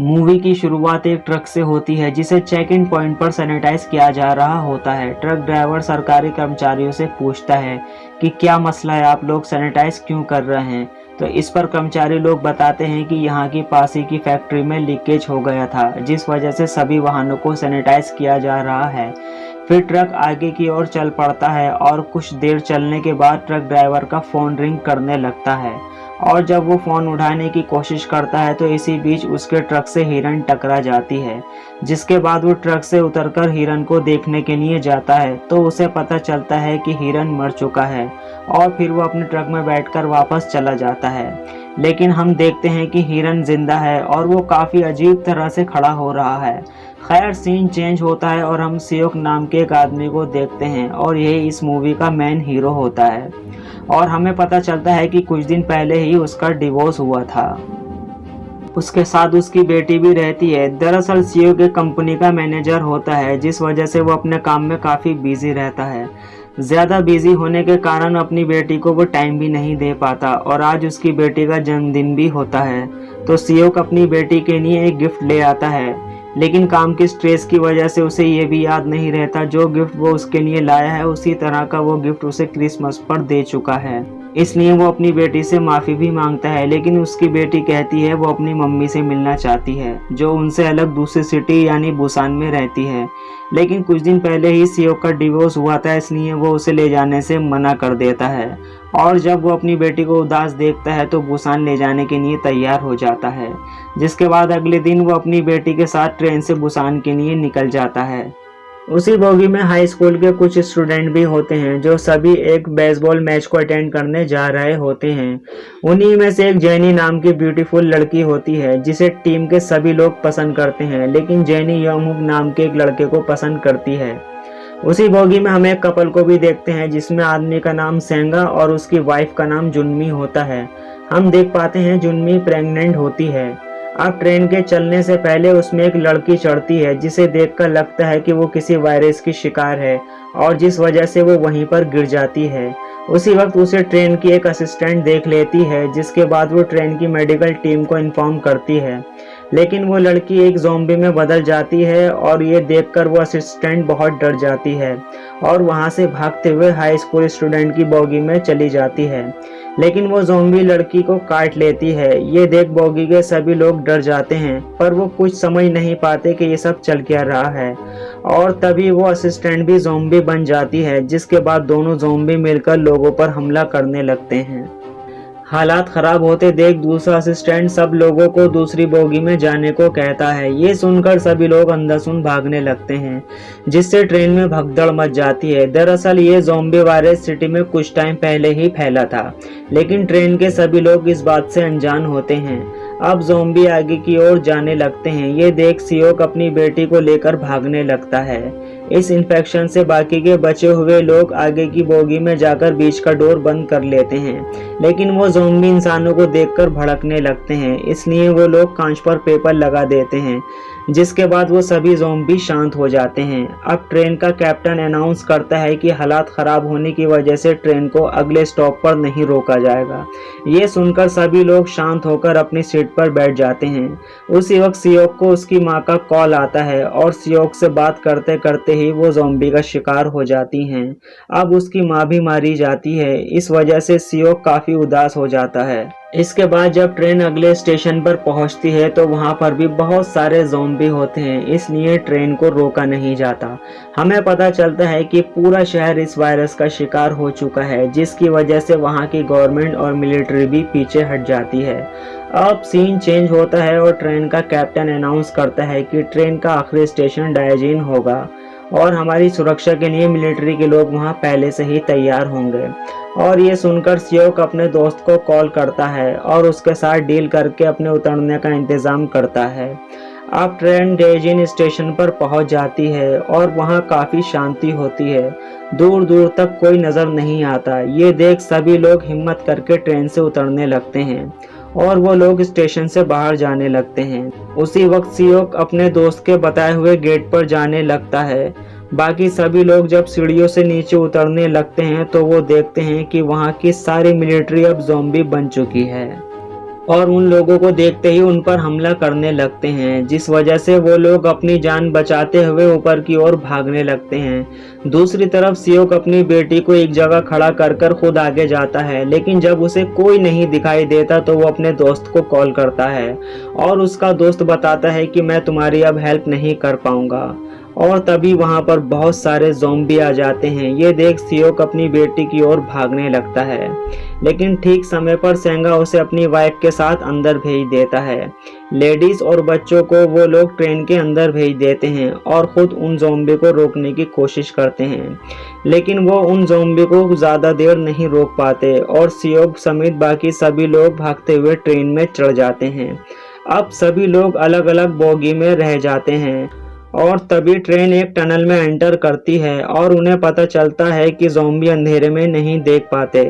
Movie की शुरुआत एक ट्रक से होती है जिसे चेक इन पॉइंट पर सैनिटाइज किया जा रहा होता है। ट्रक ड्राइवर सरकारी कर्मचारियों से पूछता है कि क्या मसला है, आप लोग सैनिटाइज क्यों कर रहे हैं। तो इस पर कर्मचारी लोग बताते हैं कि यहाँ की पास ही की फैक्ट्री में लीकेज हो गया था, जिस वजह से सभी वाहनों को सैनिटाइज किया जा रहा है। फिर ट्रक आगे की ओर चल पड़ता है और कुछ देर चलने के बाद ट्रक ड्राइवर का फोन रिंग करने लगता है और जब वो फ़ोन उठाने की कोशिश करता है तो इसी बीच उसके ट्रक से हिरन टकरा जाती है, जिसके बाद वो ट्रक से उतरकर हिरन को देखने के लिए जाता है तो उसे पता चलता है कि हिरन मर चुका है और फिर वो अपने ट्रक में बैठकर वापस चला जाता है। लेकिन हम देखते हैं कि हिरन जिंदा है और वो काफ़ी अजीब तरह से खड़ा हो रहा है। खैर सीन चेंज होता है और हम सियोक नाम के एक आदमी को देखते हैं और यही इस मूवी का मेन हीरो होता है और हमें पता चलता है कि कुछ दिन पहले ही उसका डिवोर्स हुआ था। उसके साथ उसकी बेटी भी रहती है। दरअसल सियोक एक कंपनी का मैनेजर होता है, जिस वजह से वो अपने काम में काफ़ी बिजी रहता है। ज़्यादा बिजी होने के कारण अपनी बेटी को वो टाइम भी नहीं दे पाता और आज उसकी बेटी का जन्मदिन भी होता है। तो सियोक अपनी बेटी के लिए एक गिफ्ट ले आता है, लेकिन काम के स्ट्रेस की वजह से उसे ये भी याद नहीं रहता जो गिफ्ट वो उसके लिए लाया है उसी तरह का वो गिफ्ट उसे क्रिसमस पर दे चुका है। इसलिए वो अपनी बेटी से माफ़ी भी मांगता है, लेकिन उसकी बेटी कहती है वो अपनी मम्मी से मिलना चाहती है जो उनसे अलग दूसरी सिटी यानी बुसान में रहती है। लेकिन कुछ दिन पहले ही सियोक का डिवोर्स हुआ था, इसलिए वो उसे ले जाने से मना कर देता है और जब वो अपनी बेटी को उदास देखता है तो बुसान ले जाने के लिए तैयार हो जाता है, जिसके बाद अगले दिन वो अपनी बेटी के साथ ट्रेन से बुसान के लिए निकल जाता है। उसी बोगी में हाई स्कूल के कुछ स्टूडेंट भी होते हैं जो सभी एक बेसबॉल मैच को अटेंड करने जा रहे होते हैं। उन्हीं में से एक जेनी नाम की ब्यूटीफुल लड़की होती है जिसे टीम के सभी लोग पसंद करते हैं, लेकिन जेनी योंगहुक नाम के एक लड़के को पसंद करती है। उसी बोगी में हम एक कपल को भी देखते हैं जिसमें आदमी का नाम सेंगा और उसकी वाइफ का नाम जुनमी होता है। हम देख पाते हैं जुनमी प्रेग्नेंट होती है। अब ट्रेन के चलने से पहले उसमें एक लड़की चढ़ती है जिसे देखकर लगता है कि वो किसी वायरस की शिकार है और जिस वजह से वो वहीं पर गिर जाती है। उसी वक्त उसे ट्रेन की एक असिस्टेंट देख लेती है, जिसके बाद वो ट्रेन की मेडिकल टीम को इन्फॉर्म करती है, लेकिन वो लड़की एक ज़ॉम्बी में बदल जाती है और ये देखकर वो असिस्टेंट बहुत डर जाती है और वहाँ से भागते हुए हाई स्कूल स्टूडेंट की बोगी में चली जाती है, लेकिन वो ज़ॉम्बी लड़की को काट लेती है। ये देख बोगी के सभी लोग डर जाते हैं, पर वो कुछ समझ नहीं पाते कि ये सब चल क्या रहा है और तभी वो असिस्टेंट भी ज़ॉम्बी बन जाती है, जिसके बाद दोनों ज़ॉम्बी मिलकर लोगों पर हमला करने लगते हैं। हालात खराब होते देख दूसरा असिस्टेंट सब लोगों को दूसरी बोगी में जाने को कहता है। ये सुनकर सभी लोग अंधाधुंध भागने लगते हैं, जिससे ट्रेन में भगदड़ मच जाती है। दरअसल ये ज़ॉम्बी वायरस सिटी में कुछ टाइम पहले ही फैला था, लेकिन ट्रेन के सभी लोग इस बात से अनजान होते हैं। अब ज़ॉम्बी आगे की ओर जाने लगते हैं। ये देख सियोक अपनी बेटी को लेकर भागने लगता है। इस इन्फेक्शन से बाकी के बचे हुए लोग आगे की बोगी में जाकर बीच का डोर बंद कर लेते हैं, लेकिन वो ज़ॉम्बी इंसानों को देखकर भड़कने लगते हैं, इसलिए वो लोग कांच पर पेपर लगा देते हैं, जिसके बाद वो सभी ज़ॉम्बी शांत हो जाते हैं। अब ट्रेन का कैप्टन अनाउंस करता है कि हालात ख़राब होने की वजह से ट्रेन को अगले स्टॉप पर नहीं रोका जाएगा। ये सुनकर सभी लोग शांत होकर अपनी सीट पर बैठ जाते हैं। उसी वक्त सियोक को उसकी माँ का कॉल आता है और सियोक से बात करते करते ही वो ज़ॉम्बी का शिकार हो जाती हैं। अब उसकी माँ भी मारी जाती है। इस वजह से सियोक काफ़ी उदास हो जाता है। इसके बाद जब ट्रेन अगले स्टेशन पर पहुंचती है तो वहां पर भी बहुत सारे ज़ॉम्बी होते हैं, इसलिए ट्रेन को रोका नहीं जाता। हमें पता चलता है कि पूरा शहर इस वायरस का शिकार हो चुका है, जिसकी वजह से वहां की गवर्नमेंट और मिलिट्री भी पीछे हट जाती है। अब सीन चेंज होता है और ट्रेन का कैप्टन अनाउंस करता है कि ट्रेन का आखिरी स्टेशन डायजीन होगा और हमारी सुरक्षा के लिए मिलिट्री के लोग वहां पहले से ही तैयार होंगे। और ये सुनकर सियोक अपने दोस्त को कॉल करता है और उसके साथ डील करके अपने उतरने का इंतज़ाम करता है। अब ट्रेन डेजिन स्टेशन पर पहुंच जाती है और वहां काफ़ी शांति होती है। दूर दूर तक कोई नज़र नहीं आता। ये देख सभी लोग हिम्मत करके ट्रेन से उतरने लगते हैं और वो लोग स्टेशन से बाहर जाने लगते हैं। उसी वक्त सियोक अपने दोस्त के बताए हुए गेट पर जाने लगता है। बाकी सभी लोग जब सीढ़ियों से नीचे उतरने लगते हैं तो वो देखते हैं कि वहाँ की सारी मिलिट्री अब ज़ॉम्बी बन चुकी है और उन लोगों को देखते ही उन पर हमला करने लगते हैं, जिस वजह से वो लोग अपनी जान बचाते हुए ऊपर की ओर भागने लगते हैं। दूसरी तरफ सियोक अपनी बेटी को एक जगह खड़ा कर कर खुद आगे जाता है, लेकिन जब उसे कोई नहीं दिखाई देता तो वो अपने दोस्त को कॉल करता है और उसका दोस्त बताता है कि मैं तुम्हारी अब हेल्प नहीं कर पाऊंगा। और तभी वहां पर बहुत सारे ज़ॉम्बी आ जाते हैं। ये देख सियोक अपनी बेटी की ओर भागने लगता है, लेकिन ठीक समय पर सेंगा उसे अपनी वाइफ के साथ अंदर भेज देता है। लेडीज और बच्चों को वो लोग ट्रेन के अंदर भेज देते हैं और खुद उन ज़ॉम्बी को रोकने की कोशिश करते हैं, लेकिन वो उन ज़ॉम्बी को ज़्यादा देर नहीं रोक पाते और सियोक समेत बाकी सभी लोग भागते हुए ट्रेन में चढ़ जाते हैं। अब सभी लोग अलग अलग बोगी में रह जाते हैं और तभी ट्रेन एक टनल में एंटर करती है और उन्हें पता चलता है कि ज़ॉम्बी अंधेरे में नहीं देख पाते।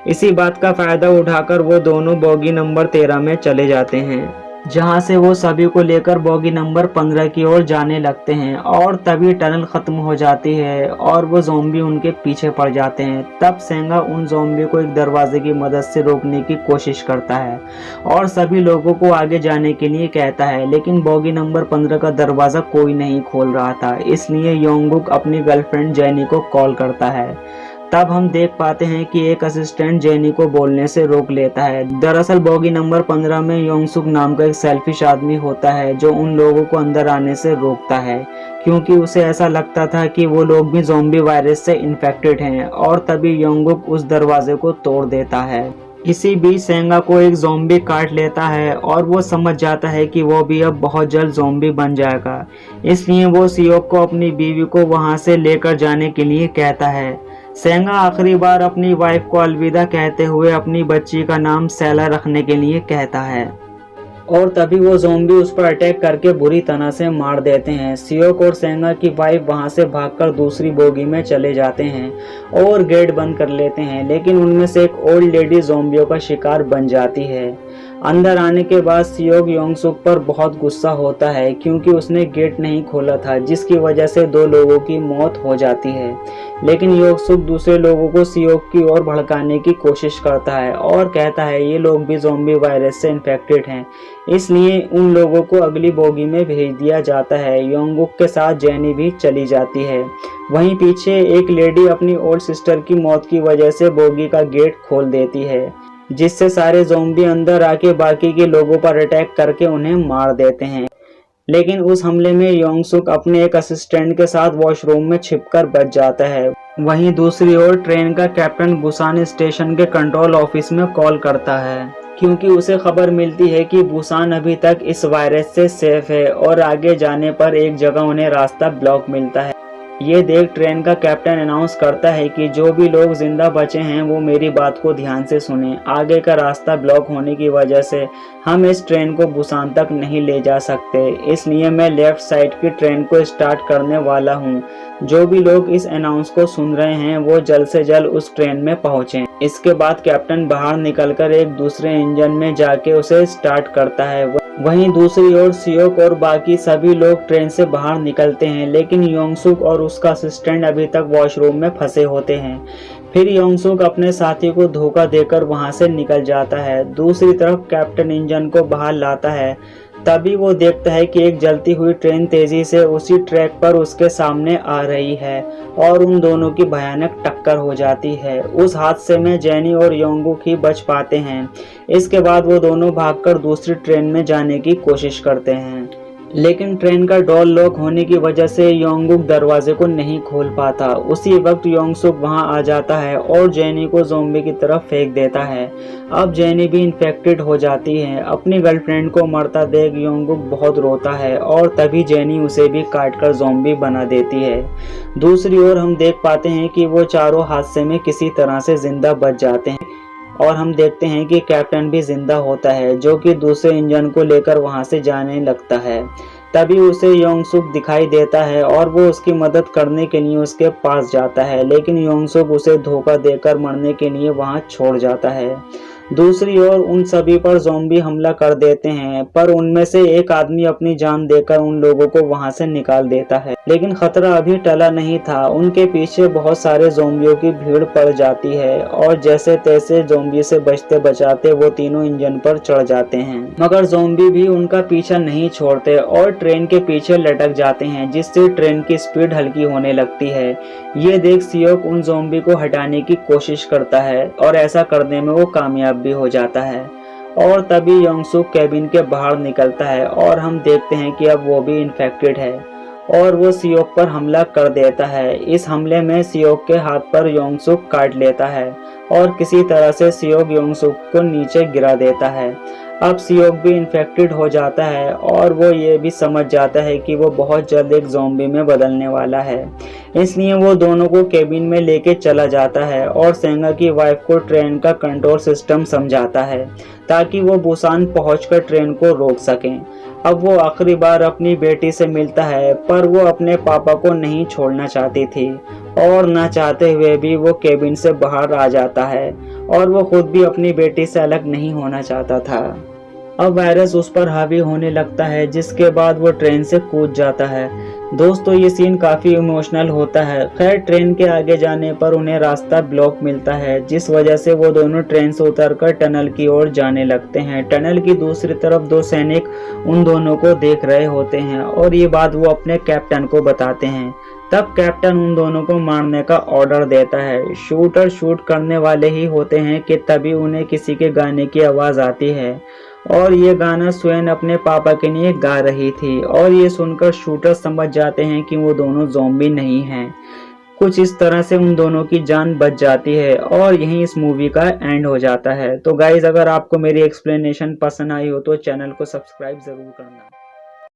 इसी बात का फायदा उठाकर वो दोनों बोगी नंबर 13 में चले जाते हैं, जहां से वो सभी को लेकर बोगी नंबर 15 की ओर जाने लगते हैं। और तभी टनल खत्म हो जाती है और वो ज़ॉम्बी उनके पीछे पड़ जाते हैं। तब सेंगा उन ज़ॉम्बी को एक दरवाजे की मदद से रोकने की कोशिश करता है और सभी लोगों को आगे जाने के लिए कहता है, लेकिन बोगी नंबर 15 का दरवाज़ा कोई नहीं खोल रहा था। इसलिए योंगुक अपनी गर्लफ्रेंड जेनी को कॉल करता है। तब हम देख पाते हैं कि एक असिस्टेंट जेनी को बोलने से रोक लेता है। दरअसल बोगी नंबर 15 में योंगसुक नाम का एक सेल्फिश आदमी होता है जो उन लोगों को अंदर आने से रोकता है, क्योंकि उसे ऐसा लगता था कि वो लोग भी ज़ॉम्बी वायरस से इन्फेक्टेड हैं। और तभी योंगुक उस दरवाजे को तोड़ देता है। इसी बीच सेंगा को एक ज़ॉम्बी काट लेता है और वो समझ जाता है कि वो भी अब बहुत जल्द ज़ॉम्बी बन जाएगा। इसलिए वो सियोक को अपनी बीवी को वहां से लेकर जाने के लिए कहता है। सेंगा आखिरी बार अपनी वाइफ को अलविदा कहते हुए अपनी बच्ची का नाम सेला रखने के लिए कहता है और तभी वो ज़ॉम्बी उस पर अटैक करके बुरी तरह से मार देते हैं। सियोक और सेंगा की वाइफ वहां से भागकर दूसरी बोगी में चले जाते हैं और गेट बंद कर लेते हैं, लेकिन उनमें से एक ओल्ड लेडी ज़ॉम्बियों का शिकार बन जाती है। अंदर आने के बाद सियोक योंगसुक पर बहुत गुस्सा होता है क्योंकि उसने गेट नहीं खोला था, जिसकी वजह से 2 लोगों की मौत हो जाती है। लेकिन योंगसुक दूसरे लोगों को सियोक की ओर भड़काने की कोशिश करता है और कहता है ये लोग भी ज़ॉम्बी वायरस से इन्फेक्टेड हैं, इसलिए उन लोगों को अगली बोगी में भेज दिया जाता है। योंगुक के साथ जेनी भी चली जाती है। वहीं पीछे एक लेडी अपनी ओल्ड सिस्टर की मौत की वजह से बोगी का गेट खोल देती है, जिससे सारे ज़ॉम्बी अंदर आके बाकी के लोगों पर अटैक करके उन्हें मार देते हैं। लेकिन उस हमले में योंगसुक अपने एक असिस्टेंट के साथ वॉशरूम में छिपकर बच जाता है। वहीं दूसरी ओर ट्रेन का कैप्टन बुसान स्टेशन के कंट्रोल ऑफिस में कॉल करता है, क्योंकि उसे खबर मिलती है कि बुसान अभी तक इस वायरस से सेफ है और आगे जाने पर एक जगह उन्हें रास्ता ब्लॉक मिलता है। ये देख ट्रेन का कैप्टन अनाउंस करता है कि जो भी लोग जिंदा बचे हैं वो मेरी बात को ध्यान से सुने। आगे का रास्ता ब्लॉक होने की वजह से हम इस ट्रेन को बुसान तक नहीं ले जा सकते, इसलिए मैं लेफ्ट साइड की ट्रेन को स्टार्ट करने वाला हूँ। जो भी लोग इस अनाउंस को सुन रहे हैं वो जल्द से जल्द उस ट्रेन में पहुँचें। इसके बाद कैप्टन बाहर निकलकर एक दूसरे इंजन में जाके उसे स्टार्ट करता है। वहीं दूसरी ओर सियोक और बाकी सभी लोग ट्रेन से बाहर निकलते हैं, लेकिन योंगसुक और उसका असिस्टेंट अभी तक वॉशरूम में फंसे होते हैं। फिर योंगसुक अपने साथी को धोखा देकर वहां से निकल जाता है। दूसरी तरफ कैप्टन इंजन को बाहर लाता है। तभी वो देखता है कि एक जलती हुई ट्रेन तेजी से उसी ट्रैक पर उसके सामने आ रही है और उन दोनों की भयानक टक्कर हो जाती है। उस हादसे में जेनी और योंगुक ही बच पाते हैं। इसके बाद वो दोनों भागकर दूसरी ट्रेन में जाने की कोशिश करते हैं, लेकिन ट्रेन का डोर लॉक होने की वजह से योंगुक दरवाजे को नहीं खोल पाता। उसी वक्त योंगसुक वहां आ जाता है और जेनी को ज़ॉम्बी की तरफ फेंक देता है। अब जेनी भी इन्फेक्टेड हो जाती है। अपनी गर्लफ्रेंड को मरता देख योंगुक बहुत रोता है और तभी जेनी उसे भी काटकर ज़ॉम्बी बना देती है। दूसरी ओर हम देख पाते हैं कि वो चारों हादसे में किसी तरह से जिंदा बच जाते हैं और हम देखते हैं कि कैप्टन भी जिंदा होता है, जो कि दूसरे इंजन को लेकर वहां से जाने लगता है। तभी उसे योंगसुक दिखाई देता है और वो उसकी मदद करने के लिए उसके पास जाता है, लेकिन योंगसुक उसे धोखा देकर मरने के लिए वहां छोड़ जाता है। दूसरी ओर उन सभी पर ज़ॉम्बी हमला कर देते हैं, पर उनमें से एक आदमी अपनी जान देकर उन लोगों को वहां से निकाल देता है। लेकिन खतरा अभी टला नहीं था। उनके पीछे बहुत सारे ज़ॉम्बियों की भीड़ पड़ जाती है और जैसे तैसे ज़ॉम्बी से बचते बचाते वो तीनों इंजन पर चढ़ जाते हैं, मगर ज़ॉम्बी भी उनका पीछा नहीं छोड़ते और ट्रेन के पीछे लटक जाते हैं, जिससे ट्रेन की स्पीड हल्की होने लगती है। ये देख सियोक उन ज़ॉम्बी को हटाने की कोशिश करता है और ऐसा करने में वो कामयाब भी हो जाता है। और तभी योंगसुक कैबिन के बाहर निकलता है और हम देखते हैं कि अब वो भी इन्फेक्टेड है और वो सियोक पर हमला कर देता है। इस हमले में सियोक के हाथ पर योंगसुक काट लेता है और किसी तरह से सियोक योंगसुक को नीचे गिरा देता है। अब सियोक भी इन्फेक्टेड हो जाता है और वो ये भी समझ जाता है कि वो बहुत जल्द एक ज़ॉम्बी में बदलने वाला है। इसलिए वो दोनों को केबिन में लेके चला जाता है और सेंगा की वाइफ को ट्रेन का कंट्रोल सिस्टम समझाता है ताकि वो बुसान पहुंचकर ट्रेन को रोक सकें। अब वो आखिरी बार अपनी बेटी से मिलता है, पर वो अपने पापा को नहीं छोड़ना चाहती थी और ना चाहते हुए भी वो केबिन से बाहर आ जाता है और वो खुद भी अपनी बेटी से अलग नहीं होना चाहता था। अब वायरस उस पर हावी होने लगता है, जिसके बाद वो ट्रेन से कूद जाता है। दोस्तों ये सीन काफी इमोशनल होता है। खैर ट्रेन के आगे जाने पर उन्हें रास्ता ब्लॉक मिलता है, जिस वजह से वो दोनों ट्रेन से उतरकर टनल की ओर जाने लगते हैं। टनल की दूसरी तरफ दो सैनिक उन दोनों को देख रहे होते हैं और ये बात वो अपने कैप्टन को बताते हैं। तब कैप्टन उन दोनों को मारने का ऑर्डर देता है। शूटर शूट करने वाले ही होते हैं कि तभी उन्हें किसी के गाने की आवाज आती है और ये गाना स्वयं अपने पापा के लिए गा रही थी और ये सुनकर शूटर समझ जाते हैं कि वो दोनों ज़ॉम्बी नहीं हैं। कुछ इस तरह से उन दोनों की जान बच जाती है और यहीं इस मूवी का एंड हो जाता है। तो गाइज अगर आपको मेरी एक्सप्लेनेशन पसंद आई हो तो चैनल को सब्सक्राइब ज़रूर करना।